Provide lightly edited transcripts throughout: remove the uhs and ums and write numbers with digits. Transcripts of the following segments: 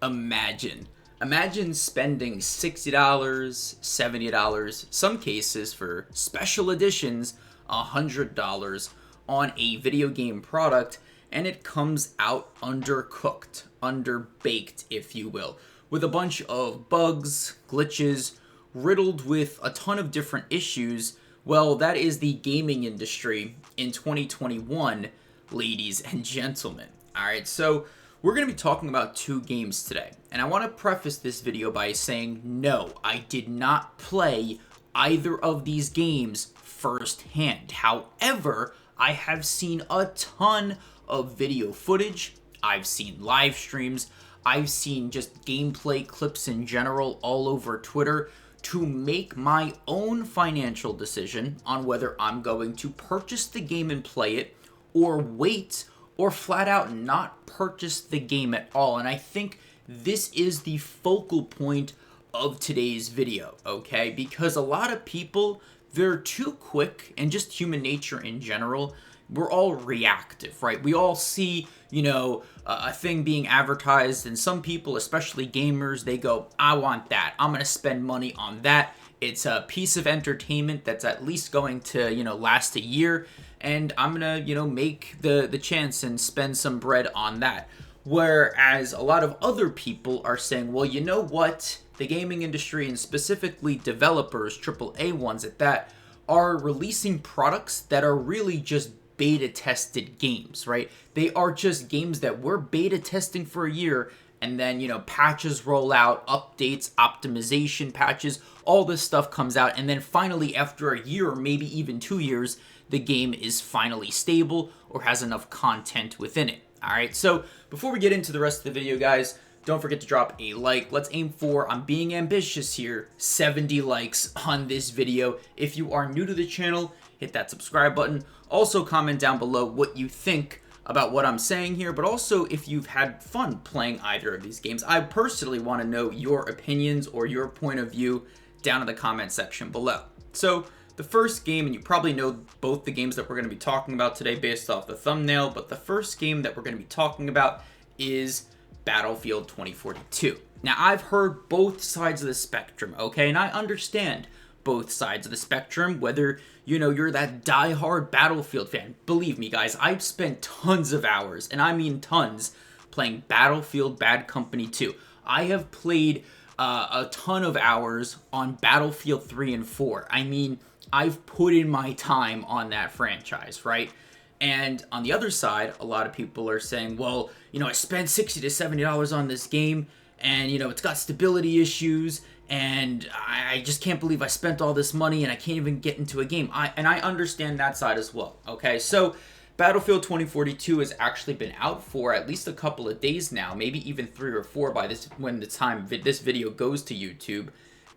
Imagine. Imagine spending $60, $70, some cases for special editions, $100 on a video game product, and it comes out undercooked, underbaked, if you will, with a bunch of bugs, glitches, riddled with a ton of different issues. Well, that is the gaming industry in 2021, ladies and gentlemen. Alright, so we're going to be talking about two games today, and I want to preface this video by saying no, I did not play either of these games firsthand. However, I have seen a ton of video footage, I've seen live streams, I've seen just gameplay clips in general all over Twitter to make my own financial decision on whether I'm going to purchase the game and play it, or wait, or flat out not purchase the game at all. And I think this is the focal point of today's video, okay? Because a lot of people, they're too quick, and just human nature in general, we're all reactive, right? We all see, a thing being advertised, and some people, especially gamers, they go, I want that. I'm going to spend money on that. It's a piece of entertainment that's at least going to, last a year, and I'm going to, make the chance and spend some bread on that. Whereas a lot of other people are saying, well, you know what? The gaming industry, and specifically developers, AAA ones at that, are releasing products that are really just beta tested games, right? They are just games that we're beta testing for a year, and then, patches roll out, updates, optimization patches, all this stuff comes out, and then finally, after a year or maybe even 2 years, the game is finally stable or has enough content within it. Alright, so before we get into the rest of the video, guys, don't forget to drop a like. Let's aim for, I'm being ambitious here, 70 likes on this video. If you are new to the channel, hit that subscribe button. Also, comment down below what you think about what I'm saying here, but also if you've had fun playing either of these games. I personally want to know your opinions or your point of view down in the comment section below. So, the first game, and you probably know both the games that we're going to be talking about today based off the thumbnail, but the first game that we're going to be talking about is Battlefield 2042. Now, I've heard both sides of the spectrum, okay, and I understand both sides of the spectrum, whether, you're that die-hard Battlefield fan. Believe me, guys, I've spent tons of hours, and I mean tons, playing Battlefield Bad Company 2. I have played a ton of hours on Battlefield 3 and 4. I mean, I've put in my time on that franchise, right? And on the other side, a lot of people are saying, well, I spent $60 to $70 on this game, and, it's got stability issues, and I just can't believe I spent all this money, and I can't even get into a game. I understand that side as well, okay? So, Battlefield 2042 has actually been out for at least a couple of days now, maybe even 3 or 4 by when the time this video goes to YouTube,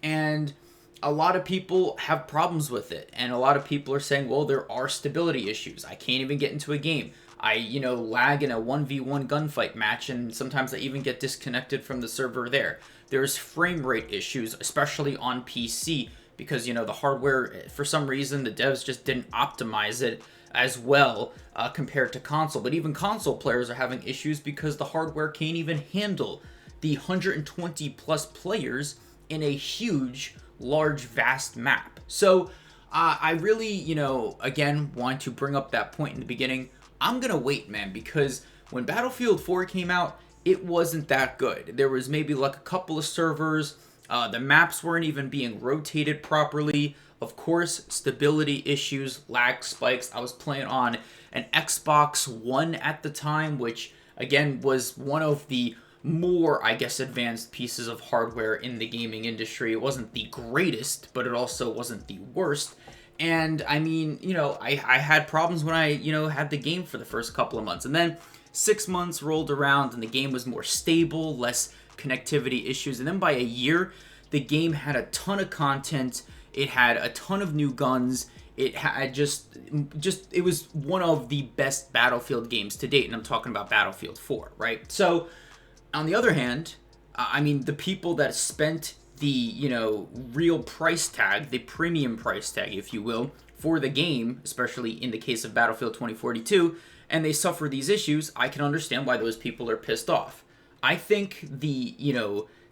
and a lot of people have problems with it, and a lot of people are saying, well, there are stability issues. I can't even get into a game. I, lag in a 1v1 gunfight match, and sometimes I even get disconnected from the server there. There's frame rate issues, especially on PC, because, the hardware, for some reason, the devs just didn't optimize it as well compared to console. But even console players are having issues because the hardware can't even handle the 120 plus players in a huge, large, vast map. So I really, again, want to bring up that point in the beginning. I'm gonna wait, man, because when Battlefield 4 came out, it wasn't that good. There was maybe like a couple of servers, the maps weren't even being rotated properly. Of course, stability issues, lag spikes. I was playing on an Xbox One at the time, which again was one of the more, I guess, advanced pieces of hardware in the gaming industry. It wasn't the greatest, but it also wasn't the worst. And I mean, I had problems when I, had the game for the first couple of months. And then 6 months rolled around and the game was more stable, less connectivity issues. And then by a year, the game had a ton of content. It had a ton of new guns. It had it was one of the best Battlefield games to date. And I'm talking about Battlefield 4, right? So, on the other hand, I mean, the people that spent the, real price tag, the premium price tag, if you will, for the game, especially in the case of Battlefield 2042, and they suffer these issues, I can understand why those people are pissed off. I think the,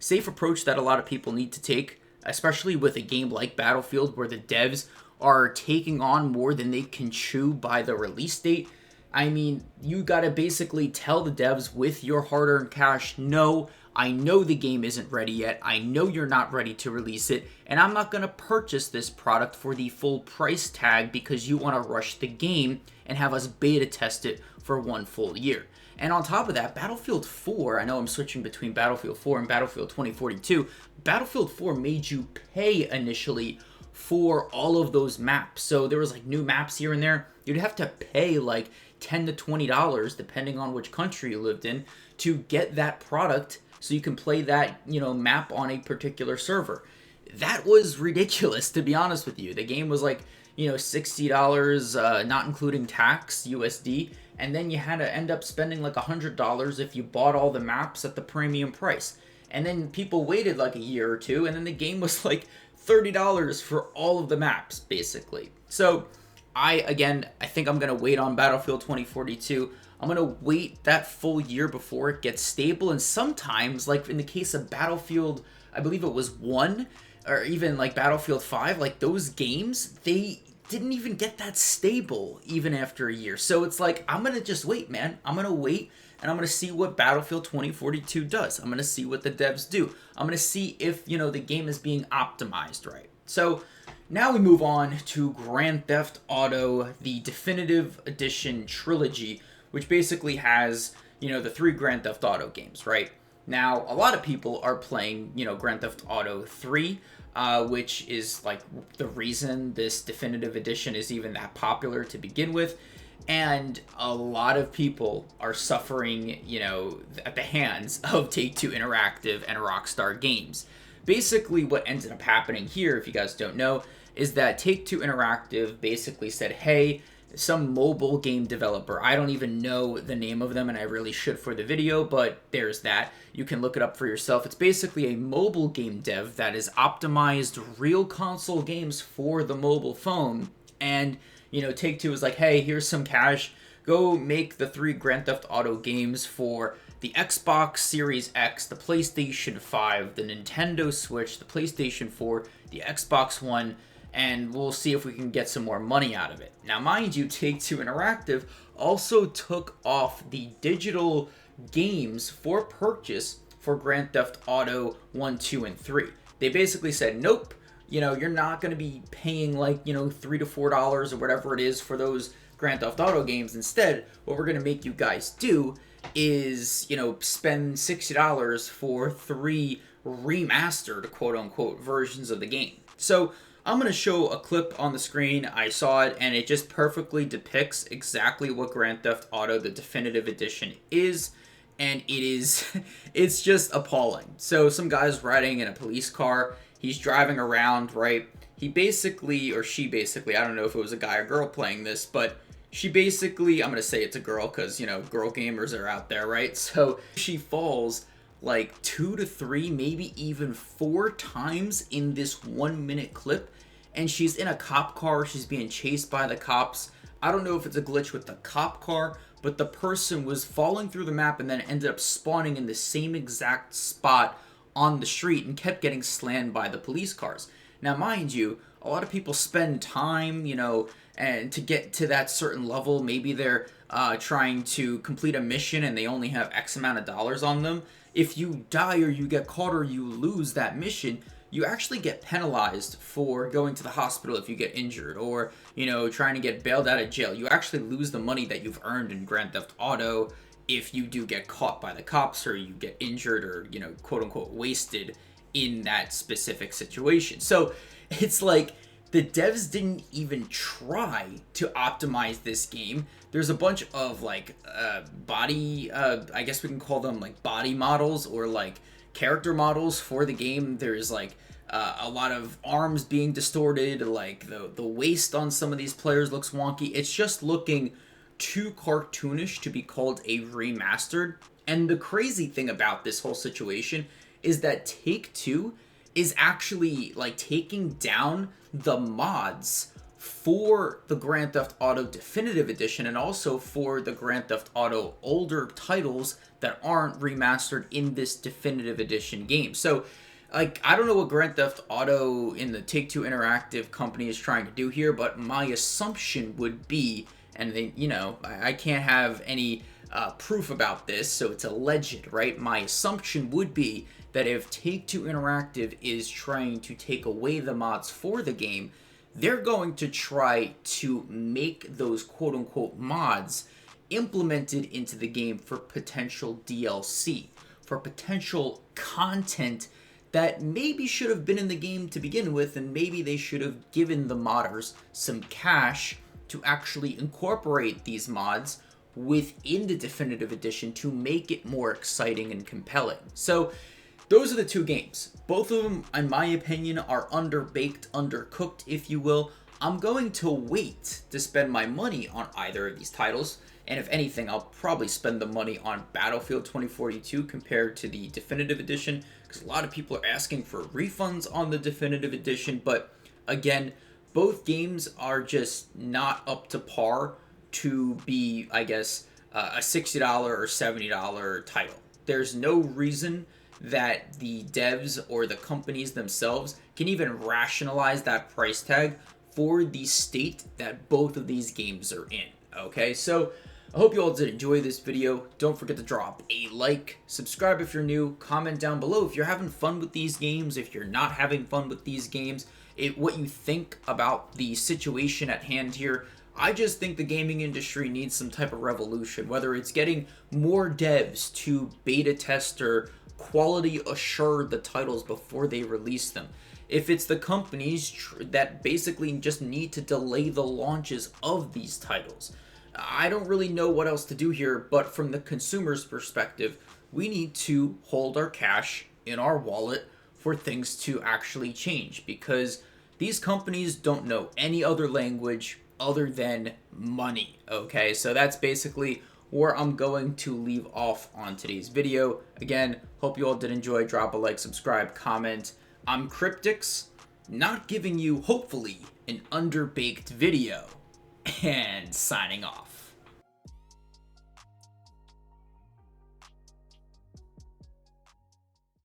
safe approach that a lot of people need to take, especially with a game like Battlefield where the devs are taking on more than they can chew by the release date. I mean, you gotta basically tell the devs with your hard-earned cash, no, I know the game isn't ready yet, I know you're not ready to release it, and I'm not gonna purchase this product for the full price tag because you wanna rush the game and have us beta test it for 1 full year. And on top of that, Battlefield 4, I know I'm switching between Battlefield 4 and Battlefield 2042, Battlefield 4 made you pay initially for all of those maps. So there was like new maps here and there. You'd have to pay like $10 to $20, depending on which country you lived in, to get that product so you can play that, map on a particular server. That was ridiculous, to be honest with you. The game was like, $60, not including tax, USD, and then you had to end up spending like $100 if you bought all the maps at the premium price. And then people waited like a year or two, and then the game was like $30 for all of the maps, basically. So I think I'm going to wait on Battlefield 2042. I'm going to wait that full year before it gets stable. And sometimes, like in the case of Battlefield, I believe it was 1, or even like Battlefield 5, like those games, they didn't even get that stable even after a year. So it's like, I'm going to just wait, man. I'm going to wait, and I'm going to see what Battlefield 2042 does. I'm going to see what the devs do. I'm going to see if, the game is being optimized right. So now we move on to Grand Theft Auto, the Definitive Edition Trilogy, which basically has, the 3 Grand Theft Auto games, right? Now, a lot of people are playing, Grand Theft Auto 3, which is like the reason this Definitive Edition is even that popular to begin with. And a lot of people are suffering, at the hands of Take-Two Interactive and Rockstar Games. Basically, what ended up happening here, if you guys don't know, is that Take-Two Interactive basically said, hey, some mobile game developer, I don't even know the name of them, and I really should for the video, but there's that. You can look it up for yourself. It's basically a mobile game dev that has optimized real console games for the mobile phone, and Take-Two was like, hey, here's some cash. Go make the 3 Grand Theft Auto games for the Xbox Series X, the PlayStation 5, the Nintendo Switch, the PlayStation 4, the Xbox One, and we'll see if we can get some more money out of it. Now, mind you, Take-Two Interactive also took off the digital games for purchase for Grand Theft Auto 1, 2, and 3. They basically said, nope, you're not going to be paying like, $3 to $4 or whatever it is for those Grand Theft Auto games. Instead, what we're going to make you guys do is, spend $60 for 3 remastered, quote-unquote, versions of the game. So I'm going to show a clip on the screen. I saw it, and it just perfectly depicts exactly what Grand Theft Auto, the Definitive Edition is, and it's just appalling. So some guy's riding in a police car. He's driving around, right? He basically, or she basically, I don't know if it was a guy or girl playing this, but she basically, I'm going to say it's a girl because, girl gamers are out there, right? So she falls like 2 to 3, maybe even 4 times in this 1-minute clip. And she's in a cop car. She's being chased by the cops. I don't know if it's a glitch with the cop car, but the person was falling through the map and then ended up spawning in the same exact spot on the street and kept getting slammed by the police cars. Now, mind you, a lot of people spend time, and to get to that certain level. Maybe they're trying to complete a mission and they only have X amount of dollars on them. If you die or you get caught or you lose that mission, you actually get penalized for going to the hospital if you get injured, or, trying to get bailed out of jail. You actually lose the money that you've earned in Grand Theft Auto if you do get caught by the cops or you get injured or, quote unquote, wasted in that specific situation. So it's like the devs didn't even try to optimize this game. There's a bunch of like body, I guess we can call them like body models or like character models for the game. There's like a lot of arms being distorted, like the waist on some of these players looks wonky. It's just looking too cartoonish to be called a remastered. And the crazy thing about this whole situation is that Take-Two is actually like taking down the mods for the Grand Theft Auto Definitive Edition and also for the Grand Theft Auto older titles that aren't remastered in this Definitive Edition game. So, like, I don't know what Grand Theft Auto in the Take-Two Interactive company is trying to do here, but my assumption would be, and they, you know, I can't have any proof about this, so it's alleged, right? My assumption would be that if Take-Two Interactive is trying to take away the mods for the game, they're going to try to make those quote-unquote mods implemented into the game for potential DLC, for potential content that maybe should have been in the game to begin with, and maybe they should have given the modders some cash to actually incorporate these mods within the Definitive Edition to make it more exciting and compelling. So those are the two games. Both of them, in my opinion, are underbaked, undercooked, if you will. I'm going to wait to spend my money on either of these titles, and if anything, I'll probably spend the money on Battlefield 2042 compared to the Definitive Edition, because a lot of people are asking for refunds on the Definitive Edition, but again, both games are just not up to par to be, I guess, a $60 or $70 title. There's no reason that the devs or the companies themselves can even rationalize that price tag for the state that both of these games are in. Okay, so I hope you all did enjoy this video. Don't forget to drop a like, subscribe if you're new, comment down below if you're having fun with these games, if you're not having fun with these games, what you think about the situation at hand here. I just think the gaming industry needs some type of revolution, whether it's getting more devs to beta test or quality assure the titles before they release them. If it's the companies that basically just need to delay the launches of these titles. I don't really know what else to do here, but from the consumer's perspective, we need to hold our cash in our wallet for things to actually change, because these companies don't know any other language other than money. Okay, so that's basically where I'm going to leave off on today's video. Again, hope you all did enjoy. Drop a like, subscribe, comment. I'm Cryptix, not giving you, hopefully, an underbaked video, and signing off.